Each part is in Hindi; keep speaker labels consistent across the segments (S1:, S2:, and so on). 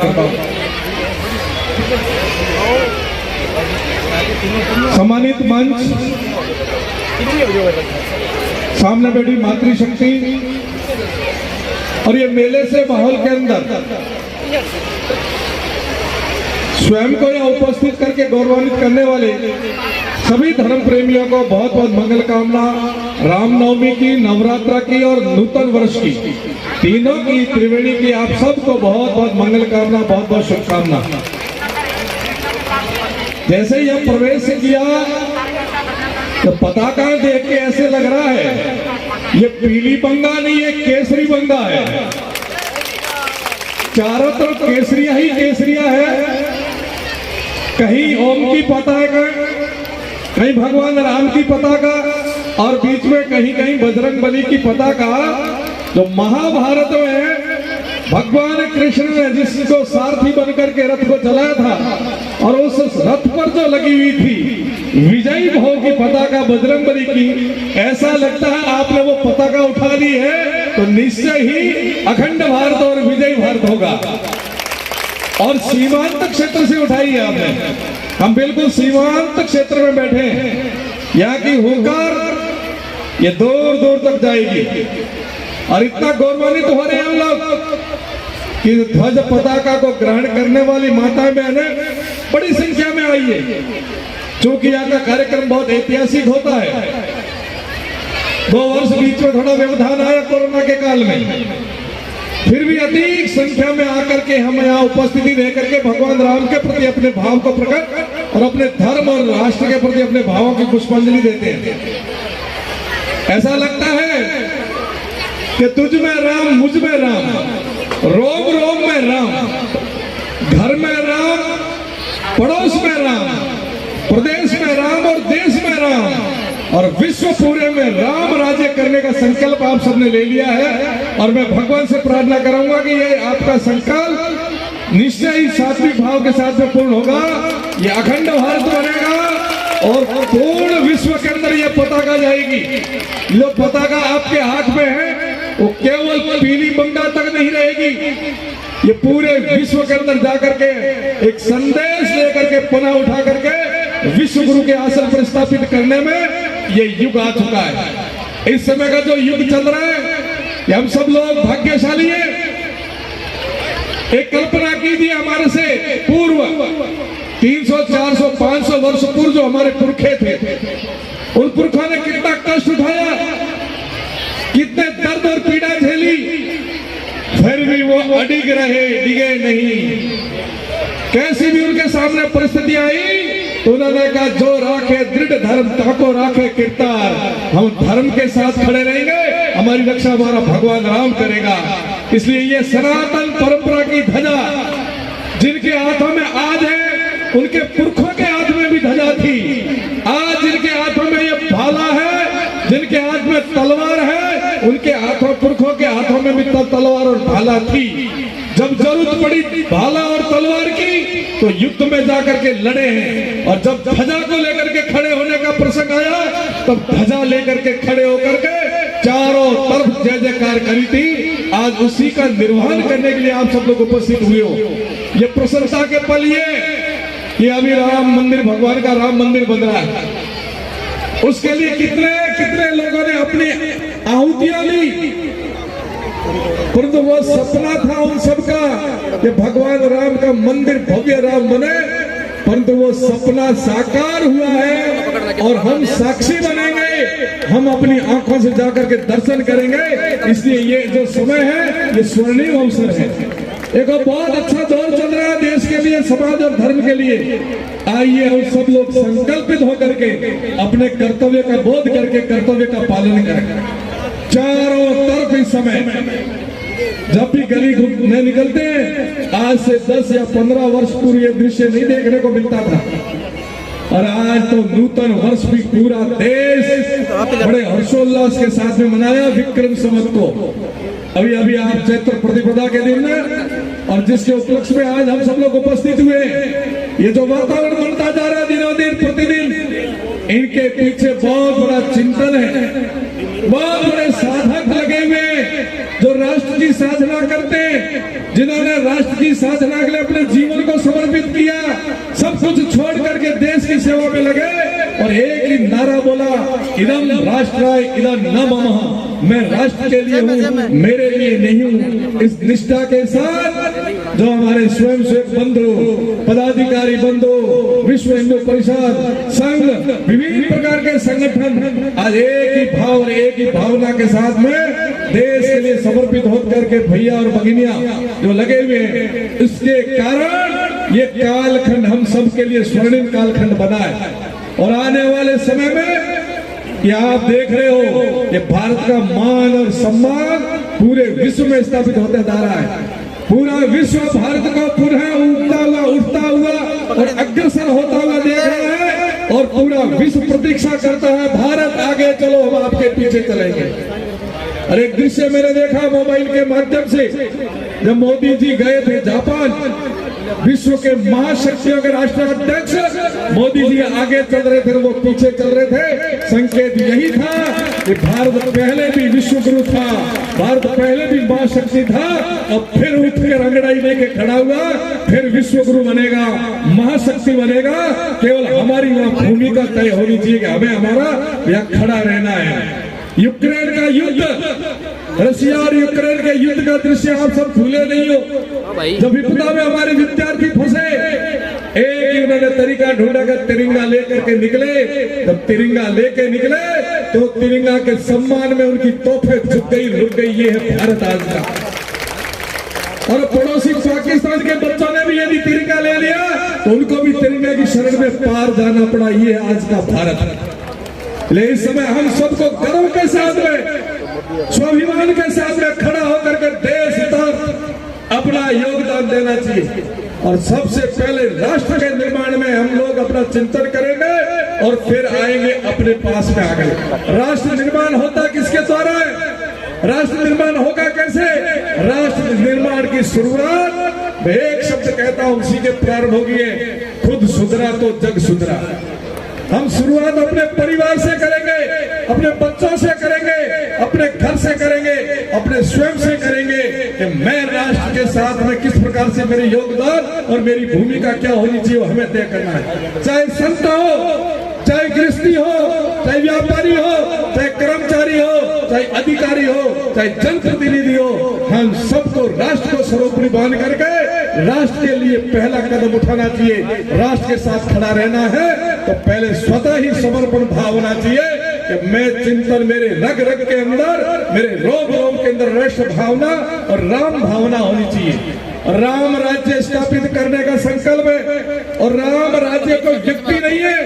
S1: करता हूँ। सम्मानित मंच, सामने बैठी मातृशक्ति और ये मेले से माहौल के अंदर स्वयं को यहाँ उपस्थित करके गौरवान्वित करने वाले सभी धर्म प्रेमियों को बहुत बहुत मंगल कामना। रामनवमी की, नवरात्रा की और नूतन वर्ष की, तीनों की, त्रिवेणी की आप सबको बहुत बहुत मंगल कामना, बहुत बहुत शुभकामना। जैसे ही हम प्रवेश किया तो पताका देख के ऐसे लग रहा है ये पीली बंगा नहीं, ये केसरी बंगा है। चारों तरफ केसरिया ही केसरिया है। कहीं ओम की पताका, कहीं भगवान राम की पताका और बीच में कहीं कहीं बजरंग बली की पताका। जो महाभारत में भगवान कृष्ण ने जिसको सारथी बनकर के रथ को चलाया था और उस रथ पर जो लगी हुई थी विजयी भाव की पताका बजरंग बली की, ऐसा लगता है आपने वो पताका उठा ली है तो निश्चय ही अखंड भारत और विजयी भारत होगा। और सीमांत क्षेत्र से उठाई है आपने। हम बिल्कुल सीमांत क्षेत्र में बैठे हैं। यहाँ की हुंकार ये दूर दूर तक जाएगी और इतना गौरवान्वित हो रहे हैं हम लोग कि ध्वज पताका को ग्रहण करने वाली माताएं बहनें बड़ी संख्या में आई है। चूंकि यहाँ का कार्यक्रम बहुत ऐतिहासिक होता है। 2 वर्ष बीच में थोड़ा व्यवधान आया कोरोना के काल में, फिर भी अधिक संख्या में आकर के हम यहाँ उपस्थिति देकर के भगवान राम के प्रति अपने भाव को प्रकट और अपने धर्म और राष्ट्र के प्रति अपने भावों की पुष्पांजलि देते हैं। ऐसा लगता है कि तुझ में राम, मुझ में राम, रोम रोम में राम, घर में राम, पड़ोस में राम, प्रदेश में राम और देश में राम और विश्व पूरे में राम राज्य करने का संकल्प आप सबने ले लिया है। और मैं भगवान से प्रार्थना करूंगा कि ये आपका संकल्प निश्चय ही सात्विक भाव के साथ में पूर्ण होगा। ये अखंड भारत बनेगा और पूर्ण विश्व के अंदर ये पताका जाएगी। जो पताका आपके हाथ में है वो केवल पीली बंगा तक नहीं रहेगी, ये पूरे विश्व के अंदर जाकर के एक संदेश लेकर के पुनः उठा करके विश्व गुरु के आसन पर स्थापित करने में ये युग आ चुका है। इस समय का जो युग चल रहा है ये हम सब लोग भाग्यशाली हैं। एक कल्पना कीजिए हमारे से पूर्व 300, 400, 500 वर्ष पूर्व जो हमारे पुरखे थे, उन पुरखों ने कितना कष्ट उठाया, कितने दर्द और पीड़ा झेली, फिर भी वो अडिग रहे, डिगे नहीं। कैसी भी उनके सामने परिस्थिति आई तो उन्होंने कहा जो राखे दृढ़ धर्म ताको राखे किरतार। हम धर्म के साथ खड़े रहेंगे, हमारी रक्षा हमारा भगवान राम करेगा। इसलिए ये सनातन परंपरा की ध्वजा जिनके हाथों में आज है, उनके पुरखों के हाथ में भी ध्वजा थी। आज जिनके हाथों में ये भाला है, जिनके हाथ में तलवार है, उनके हाथों, पुरखों के हाथों में भी तलवार और भाला थी। जब जरूरत पड़ी भाला और तलवार की तो युद्ध में जाकर के लड़े हैं। और जब ध्वजा को लेकर के खड़े होने का प्रसंग आया तब ध्वजा लेकर के खड़े होकर के चारों तरफ जय जयकार करी थी। आज उसी का निर्वहन करने के लिए आप सब लोग उपस्थित हुए हो। ये प्रशंसा के पल ये अभी राम मंदिर, भगवान का राम मंदिर बन रहा है। उसके लिए कितने कितने लोगों ने अपनी आहुतियां ली, परंतु वो सपना था उन सबका कि भगवान राम का मंदिर भव्य राम बने, परंतु वो सपना साकार हुआ है और हम साक्षी बनेंगे। हम अपनी आंखों से जाकर के दर्शन करेंगे। इसलिए ये जो समय है ये स्वर्णिम अवसर है। एक बहुत अच्छा दौर चल रहा है देश के लिए, समाज और धर्म के लिए। आइए हम सब लोग संकल्पित होकर के अपने कर्तव्य का बोध करके कर्तव्य का पालन करें। चारों तरफ इस समय जब भी गली में निकलते हैं, आज से 10 या 15 वर्ष पूर्व ये दृश्य नहीं देखने को मिलता था। और आज तो नूतन वर्ष भी पूरा देश बड़े हर्षोल्लास के साथ में मनाया विक्रम संवत को। अभी अभी आप चैत्र प्रतिपदा के दिन में और जिसके उपलक्ष्य में आज हम सब लोग उपस्थित हुए, ये जो वातावरण बनता जा रहा है दिनों दिन प्रतिदिन, इनके पीछे बहुत बड़ा चिंतन है। बहुत बड़े साधक लगे हुए जो राष्ट्र की साधना करते हैं, जिन्होंने राष्ट्र की साधना के लिए अपने जीवन को समर्पित किया, सब कुछ छोड़ करके देश की सेवा में लगे और एक ही नारा बोला, इदम राष्ट्राय इदम न मम, मैं राष्ट्र के लिए हूँ, मेरे लिए नहीं हूँ। इस निष्ठा के साथ जो हमारे स्वयंसेवक बंधु, पदाधिकारी बंधु, विश्व हिंदू परिषद, संघ, विभिन्न प्रकार के संगठन आज एक ही भाव और एक ही भावना के साथ में देश के लिए समर्पित होकर के भैया और भगिनियां जो लगे हुए हैं, इसके कारण ये कालखंड हम सब के लिए स्वर्णिम कालखंड बना है। और आने वाले समय में ये आप देख रहे हो, ये भारत का मान और सम्मान पूरे विश्व में स्थापित होता जा रहा है। पूरा विश्व भारत को पुनः उठता हुआ और अग्रसर होता हुआ देख रहा है और पूरा विश्व प्रतीक्षा करता है, भारत आगे चलो, हम आपके पीछे चलेंगे। और एक दृश्य मैंने देखा मोबाइल के माध्यम से, जब मोदी जी गए थे जापान, विश्व के महाशक्तियों के राष्ट्राध्यक्ष मोदी जी आगे चल रहे थे, वो पीछे चल रहे थे। संकेत यही था कि भारत पहले भी विश्व गुरु था, भारत पहले भी महाशक्ति था, अब फिर उठ के रंगड़ाई लेके खड़ा हुआ, फिर विश्व गुरु बनेगा, महाशक्ति बनेगा। केवल हमारी वहां भूमिका तय होनी चाहिए कि हमें हमारा यहाँ खड़ा रहना है। यूक्रेन का युद्ध, रशिया और यूक्रेन के युद्ध का दृश्य आप सब भूले नहीं हो। जब विपदा में हमारे विद्यार्थी फंसे, एक ही उन्होंने तरीका ढूंढा कर तिरंगा लेकर के निकले। जब तिरंगा लेके निकले तो तिरंगा के सम्मान में उनकी तोफे झुक गई, रुक गई। ये है भारत आज का। और पड़ोसी पाकिस्तान के बच्चों ने भी यदि तिरंगा ले लिया तो उनको भी तिरंगे की शरण में पार जाना पड़ा। ये आज का भारत। लेकिन इस समय हम सबको गर्व के साथ में, स्वाभिमान के साथ में खड़ा होकर के देश हित अपना योगदान देना चाहिए। और सबसे पहले राष्ट्र के निर्माण में हम लोग अपना चिंतन करेंगे और फिर आएंगे अपने पास में आगे। राष्ट्र निर्माण होता किसके द्वारा है? राष्ट्र निर्माण होगा कैसे? राष्ट्र निर्माण की शुरुआत मैं एक शब्द कहता हूं, उसी के प्रारंभ होगी है, खुद सुधरा तो जग सुधरा। हम शुरुआत अपने परिवार से करेंगे, अपने बच्चों से करेंगे, अपने घर से करेंगे, अपने स्वयं से करेंगे कि मैं राष्ट्र के साथ में किस प्रकार से मेरे योगदान और मेरी भूमिका क्या होनी चाहिए वो हमें तय करना है। चाहे संत हो, चाहे गृहस्थी हो, चाहे व्यापारी हो, चाहे कर्मचारी हो, चाहे अधिकारी हो, चाहे जनप्रतिनिधि हो, हम सबको राष्ट्र को सर्वोपरि मान करके राष्ट्र के लिए पहला कदम उठाना चाहिए। राष्ट्र के साथ खड़ा रहना है तो पहले स्वतः ही समर्पण भाव होना चाहिए कि मैं चिंतन मेरे रग रग के अंदर, मेरे रोम रोम के अंदर राष्ट्र भावना और राम भावना होनी चाहिए। राम राज्य स्थापित करने का संकल्प है। और राम राज्य कोई व्यक्ति नहीं है,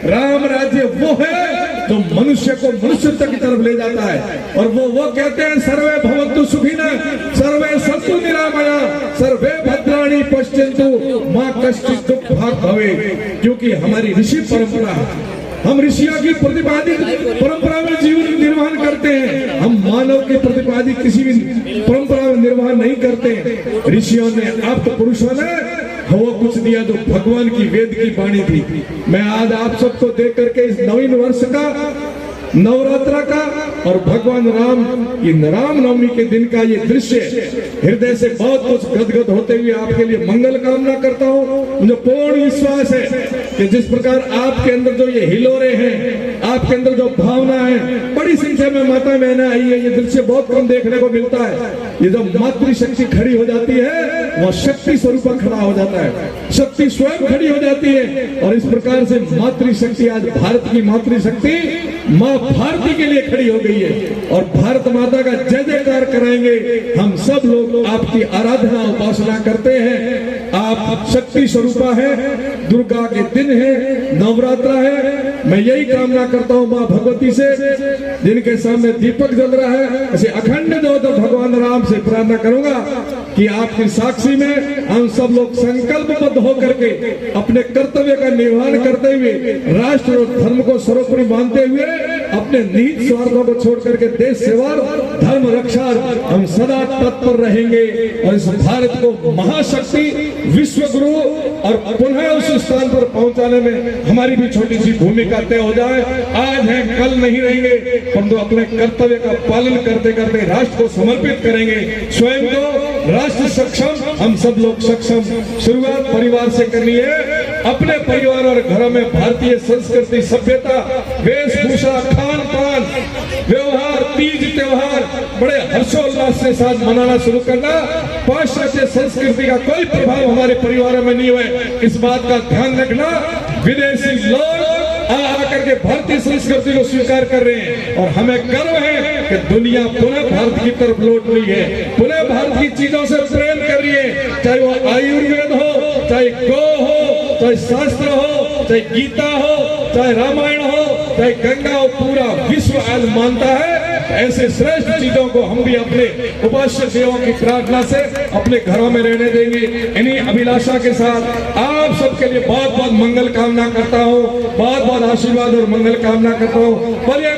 S1: राम राज्य वो है जो मनुष्य को मनुष्यता की तरफ ले जाता है। और वो कहते हैं, सर्वे भवन्तु सुखिनः, सर्वे सन्तु निरामया, सर्वे भद्राणि पश्यन्तु मा कश्चित् दुःख भाग् भवेत्। क्योंकि हमारी ऋषि परंपरा है, हम ऋषियों की प्रतिपादित परंपरा में जीवन निर्वाह करते हैं। हम मानव के प्रतिपादित किसी भी परंपरा में निर्वाह नहीं करते। ऋषियों ने, आप पुरुषों ने वो कुछ दिया जो भगवान की वेद की वाणी थी। मैं आज आप सबको देख करके इस नवीन वर्ष का, नवरात्रा का और भगवान राम की रामनवमी के दिन का ये दृश्य हृदय से बहुत कुछ गदगद होते हुए आपके लिए मंगल कामना करता हूँ। मुझे पूर्ण विश्वास है कि जिस प्रकार आपके अंदर जो ये हिलोरे हैं, आपके अंदर जो भावना है, बड़ी संख्या में माता बहनें आई है, ये दृश्य बहुत कम देखने को मिलता है। ये जो मातृशक्ति खड़ी हो जाती है वह शक्ति स्वरूप खड़ा हो जाता है, शक्ति स्वयं खड़ी हो जाती है। और इस प्रकार से मातृशक्ति आज भारत की मातृशक्ति माँ भारती के लिए खड़ी हो गई है। और भारत माता का जय जयकार कराएंगे। हम सब लोग आपकी आराधना उपासना करते हैं। आप शक्ति स्वरूपा है, दुर्गा के दिन है, नवरात्रा है। मैं यही कामना करता हूँ माँ भगवती से, जिनके सामने दीपक जल रहा है, ऐसे अखंड ज्योत भगवान राम से प्रार्थना करूंगा कि आपकी साक्षी में हम सब लोग संकल्पबद्ध होकर के अपने कर्तव्य का निर्वहन करते हुए, राष्ट्र और धर्म को सर्वोपरि मानते हुए अपने निहित स्वार्थों को छोड़ करके देश सेवा धर्म रक्षा हम सदा तत्पर रहेंगे और इस भारत को महाशक्ति विश्व गुरु और पुनः उस स्थान पर पहुंचाने में हमारी भी छोटी सी भूमिका तय हो जाए। आज है कल नहीं रहेंगे, परंतु अपने कर्तव्य का पालन करते करते राष्ट्र को समर्पित करेंगे। स्वयं को राष्ट्र सक्षम, हम सब लोग सक्षम। शुरुआत परिवार से करनी है। अपने परिवार और घरों में भारतीय संस्कृति, सभ्यता, वेशभूषा, खान पान, व्यवहार, तीज त्योहार बड़े हर्षोल्लास के साथ मनाना शुरू करना। पाश्चात्य संस्कृति का कोई प्रभाव हमारे परिवारों में नहीं हुए, इस बात का ध्यान रखना। विदेशी लोग आकर के भारतीय संस्कृति को स्वीकार कर रहे हैं और हमें गर्व है कि दुनिया पुनः भारत की तरफ लौट रही है, पुनः भारत की चीजों से प्रेम कर रही है। चाहे वो आयुर्वेद हो, चाहे गौ हो, चाहे शास्त्र हो, चाहे गीता हो, चाहे रामायण हो, चाहे गंगा हो, पूरा विश्व आज मानता है। ऐसे श्रेष्ठ चीजों को हम भी अपने उपास्य देवों की प्रार्थना से अपने घरों में रहने देंगे। इन्हीं अभिलाषा के साथ आप सबके लिए बहुत बहुत मंगल कामना करता हूँ, बहुत बहुत आशीर्वाद और मंगल कामना करता हूँ। बोलिए